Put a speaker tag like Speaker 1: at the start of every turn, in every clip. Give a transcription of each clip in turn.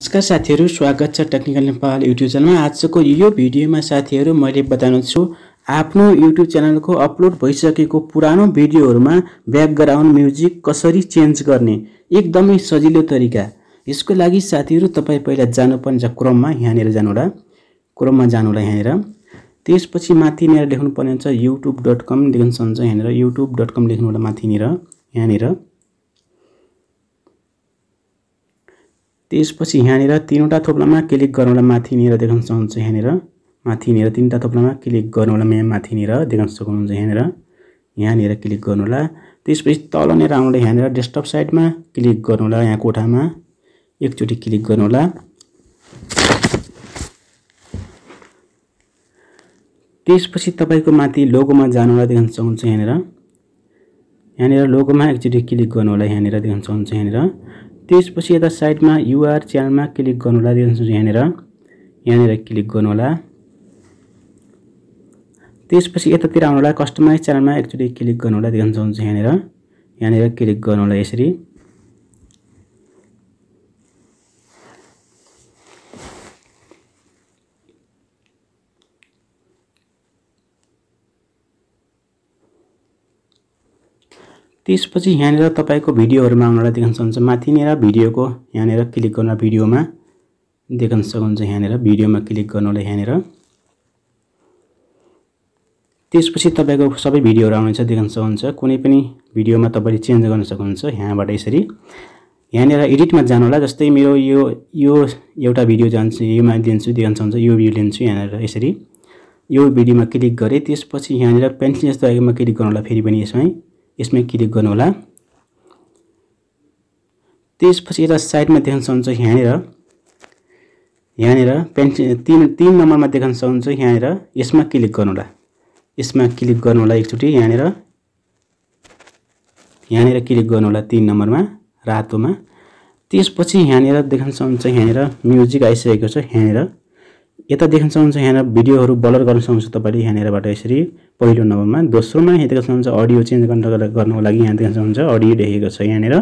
Speaker 1: नमस्कार साथीहरु, स्वागत छ टेक्निकल नेपाल युट्युब च्यानलमा। आजको यो भिडियोमा साथीहरु मैले बताउन छु आफ्नो युट्युब च्यानलको अपलोड भइसकेको पुरानो भिडियोहरुमा ब्याकग्राउन्ड म्युजिक कसरी चेन्ज गर्ने एकदमै सजिलो तरिका। यसको लागि साथीहरु तपाई पहिला जानुपर्ने छ क्रोममा, यहाँनेर जानुहोला। क्रोममा जानुहोला यहाँनेर। त्यसपछि माथिनेर लेख्नु पर्ने हुन्छ youtube.com लेख्न सक्नुहुन्छ यहाँनेर। youtube.com लेख्नुहोला माथिनेर यहाँनेर। त्यसपछि यहाँनेर तीनवटा थोप्लामा क्लिक गर्नुहोला, माथिनेर देख्न सक्नुहुन्छ यहाँनेर। माथिनेर तीनटा थोप्लामा क्लिक गर्नुहोला, माथिनेर देख्न सक्नुहुन्छ यहाँनेर। यहाँनेर क्लिक गर्नुहोला। त्यसपछि तलनेर आउनुहोला, यहाँनेर डेस्कटप साइडमा क्लिक गर्नुहोला, यहाँ कोठामा एकचोटी क्लिक गर्नुहोला। त्यसपछि तपाईको माथि लोगोमा जानुहोला, देख्न सक्नुहुन्छ यहाँनेर। यहाँनेर लोगोमा एकचोटी क्लिक गर्नुहोला, यहाँनेर देख्न सक्नुहुन्छ यहाँनेर। त्यसपछि यता साइडमा युआर च्यानलमा क्लिक गर्नुहोला, देख्न सक्नुहुन्छ यहाँनेर। यहाँनेर क्लिक गर्नुहोला। त्यसपछि यतातिर आउनुहोला, कस्टमाइज च्यानलमा एकचोटी क्लिक गर्नुहोला, देख्न सक्नुहुन्छ यहाँनेर। यहाँनेर क्लिक गर्नुहोला यसरी। त्यसपछि यहाँनेर तपाईको भिडियोहरुमा आउनुहोला, देख्न सक्नुहुन्छ माथिनेर भिडियोको यहाँनेर क्लिक गर्नुहोला, भिडियोमा देख्न सक्नुहुन्छ यहाँनेर। भिडियोमा क्लिक गर्नुहोला यहाँनेर। त्यसपछि तपाईको सबै भिडियोहरु आउनेछ, देख्न सक्नुहुन्छ। कुनै पनि भिडियोमा तपाईले चेन्ज गर्न सक्नुहुन्छ यहाँबाट यसरी। यहाँनेर एडिटमा जानुहोला, जस्तै मेरो यो एउटा भिडियो जान्छ, योमा लिन्छु, देख्न सक्नुहुन्छ यो भिडियो लिन्छु यहाँनेर यसरी। यो भिडियोमा क्लिक गरे त्यसपछि यहाँनेर पेन्सिल जस्तो आएकोमा क्लिक गर्नुहोला, फेरि पनि यसमै क्लिक गर्नुहोला। त्यसपछि यता साइडमा देख्न सक्नुहुन्छ यहाँनेर पेन्सिल 3 नम्बरमा देख्न सक्नुहुन्छ यहाँनेर, यसमा क्लिक गर्नुहोला। यसमा क्लिक गर्नुहोला एकचोटी यहाँनेर क्लिक गर्नुहोला 3 नम्बरमा रातोमा। त्यसपछि यहाँनेर देख्न सक्नुहुन्छ यहाँनेर म्युजिक आइसकेको छ यहाँनेर। यता देख्न सक्नुहुन्छ यहाँनेर भिडियोहरु ब्लर गर्न सक्नुहुन्छ तपाईले यहाँनेरबाट यसरी पहिलो नम्बरमा। दोस्रोमा यहाँ देख्न सक्नुहुन्छ अडियो चेन्ज गर्नको लागि यहाँ देख्न सक्नुहुन्छ अडियो लेखेको छ यहाँनेर।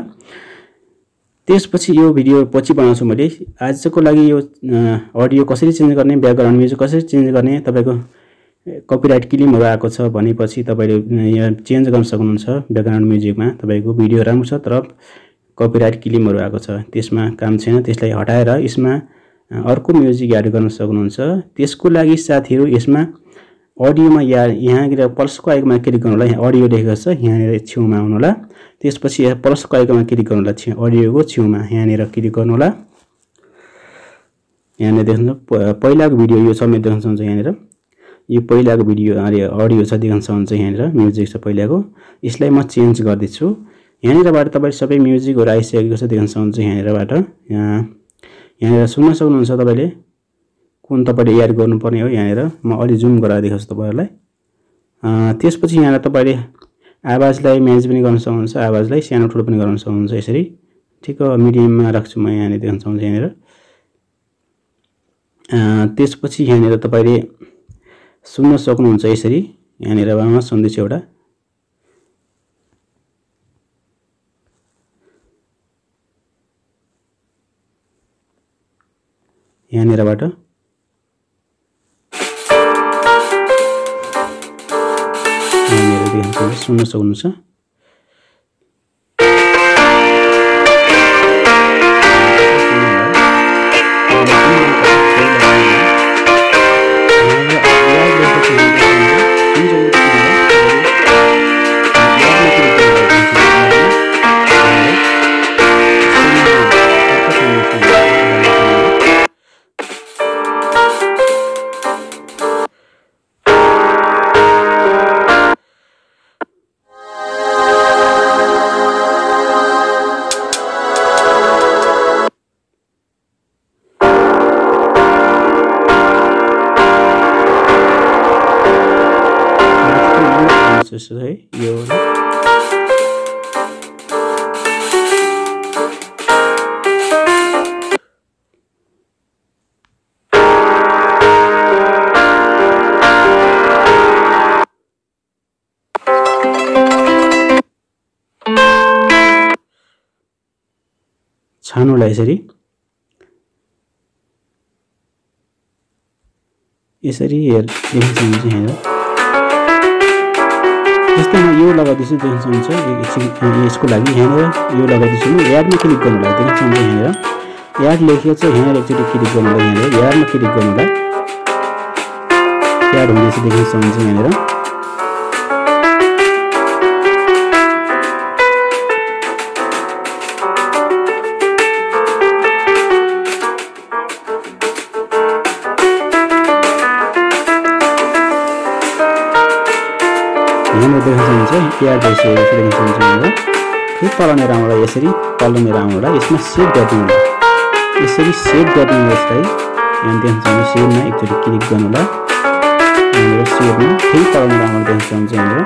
Speaker 1: त्यसपछि यो भिडियो पछि बनाउँछु मैले। आजको लागि यो अडियो कसरी चेन्ज गर्ने, ब्याकग्राउन्ड म्युजिक कसरी चेन्ज गर्ने, तपाईको कपिराइट क्लेमहरु आएको छ भनेपछि तपाईले यहाँ चेन्ज गर्न सक्नुहुन्छ। ब्याकग्राउन्ड म्युजिकमा तपाईको भिडियो राम्रो छ तर कपिराइट क्लेमहरु आएको छ, त्यसमा काम छैन, त्यसलाई हटाएर यसमा अर्को म्युजिक एड गर्न सक्नुहुन्छ। त्यसको लागि साथीहरु यसमा अडियोमा यहाँ प्लसको आइकनमा क्लिक गर्नुहोला, यहाँ अडियो लेखेको छ यहाँनेर छेउमा आउनुहोला। त्यसपछि यहाँ प्लसको आइकनमा क्लिक गर्नुहोला, अडियोको छेउमा यहाँनेर क्लिक गर्नुहोला। यहाँनेर देख्नु पहिलाको भिडियो यो समेत देख्न सक्नुहुन्छ यहाँनेर। यो पहिलाको भिडियो अडियो छ, देख्न सक्नुहुन्छ यहाँनेर म्युजिक छ पहिलाको। यसलाई म चेन्ज गर्दै छु। यहाँनेरबाट तपाईले सबै म्युजिकहरु आइसकेको छ, देख्न सक्नुहुन्छ यहाँनेरबाट। यहाँनेर सुन्न सक्नुहुन्छ तपाईले कुन तपाईले एड गर्नुपर्ने हो यहाँनेर। म अलि जुम गरेर देखाउँछु तपाईहरुलाई। त्यसपछि यहाँ तपाईले आवाजलाई म्यानेज पनि गर्न सक्नुहुन्छ, आवाजलाई सानो ठुलो पनि गर्न सक्नुहुन्छ यसरी। ठिक मिडियममा राख्छु म यहाँनेर, देख्न सक्नुहुन्छ यहाँनेर। त्यसपछि यहाँनेर तपाईले सुन्न सक्नुहुन्छ यसरी। यहाँनेर म सुन्दैछु एउटा। यहाँनेरबाट सुन्न सक्नुहुन्छ। है यो छान्नुलाई यसरी यसरी देख्न सक्नुहुन्छ यहाँनिर। जस्तै म यो लगाउँदैछु देख्न सक्नुहुन्छ यसको लागि यहाँनिर यो लगाउँदैछु म एडमा क्लिक गर्नु होला देख्न सक्नुहुन्छ यहाँनिर एड लेखेको छ यहाँनिर एकचोटि क्लिक गर्नु होला यहाँनिर एडमा क्लिक गर्नु होला एड हुँदैछ देख्न सक्नुहुन्छ यहाँनिर। यहाँनिर देख्न सक्नुहुन्छ एड भइसकेको छ देख्न सक्नुहुन्छ यहाँनिर। फेरि तलनिर आउनु होला यसरी तलनिर आउनु होला यसमा सेभ गरिदिनु होला यसरी सेभ गरिदिनु होला यसलाई यहाँ देख्न सक्नुहुन्छ सेभमा एकचोटि क्लिक गर्नु होला यहाँनिर सेभमा फेरि तलनिर आउनु देख्न सक्नुहुन्छ यहाँनिर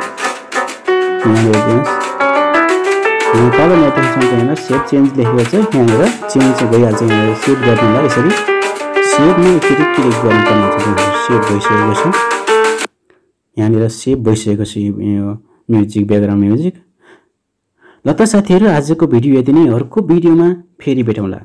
Speaker 1: तलनिर देख्न सक्नुहुन्छ यहाँनिर सेभ चेन्ज लेखेको छ यहाँनिर चेन्ज भइहाल्छ यहाँनिर सेभ गरिदिनु होला यसरी सेभमा एकचोटि क्लिक गर्नुपर्ने हुन्छ सेभ भइसकेको छ यहाँनिर सेभ भइसकेको छ यो म्युजिक ब्याकग्राउन्ड म्युजिक। ल त साथीहरु आजको भिडियो यति नै अर्को भिडियोमा फेरि भेटौँला।